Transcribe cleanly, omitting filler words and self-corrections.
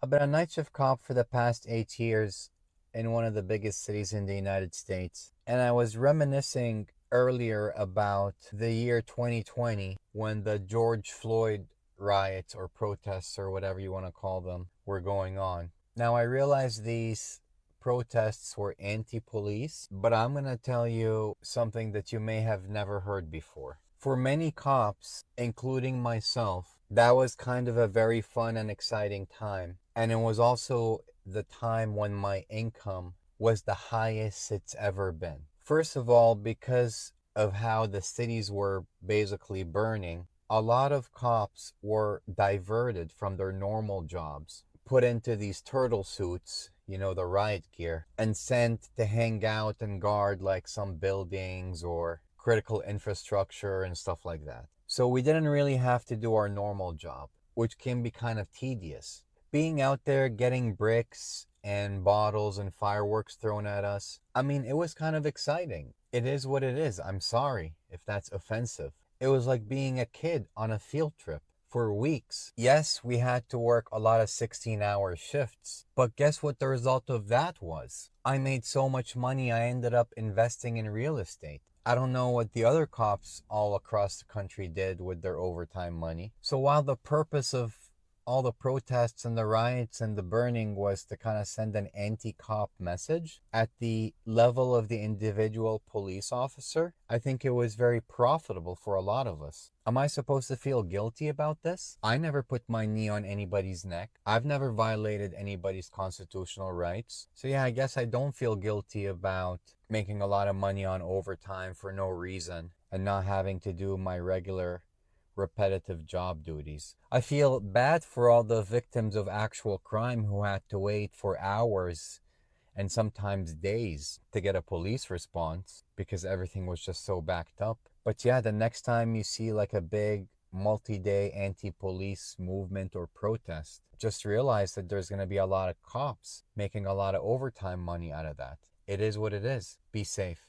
I've been a night shift cop for the past 8 years in one of the biggest cities in the United States. And I was reminiscing earlier about the year 2020 when the George Floyd riots or protests or whatever you want to call them were going on. Now, I realize these protests were anti police, but I'm going to tell you something that you may have never heard before. For many cops, including myself, that was kind of a very fun and exciting time. And it was also the time when my income was the highest it's ever been. First of all, because of how the cities were basically burning, a lot of cops were diverted from their normal jobs, put into these turtle suits, the riot gear, and sent to hang out and guard like some buildings or critical infrastructure and stuff like that. So we didn't really have to do our normal job, which can be kind of tedious. Being out there getting bricks and bottles and fireworks thrown at us, I mean, it was kind of exciting. It is what it is. I'm sorry if that's offensive. It was like being a kid on a field trip for weeks. Yes, we had to work a lot of 16-hour shifts, but guess what the result of that was? I made so much money, I ended up investing in real estate. I don't know what the other cops all across the country did with their overtime money. So while the purpose of all the protests and the riots and the burning was to kind of send an anti-cop message at the level of the individual police officer, I think it was very profitable for a lot of us. Am I supposed to feel guilty about this? I never put my knee on anybody's neck. I've never violated anybody's constitutional rights. So yeah, I guess I don't feel guilty about making a lot of money on overtime for no reason and not having to do my regular repetitive job duties. I feel bad for all the victims of actual crime who had to wait for hours and sometimes days to get a police response because everything was just so backed up. But yeah, the next time you see like a big multi-day anti-police movement or protest, just realize that there's going to be a lot of cops making a lot of overtime money out of that. It is what it is. Be safe.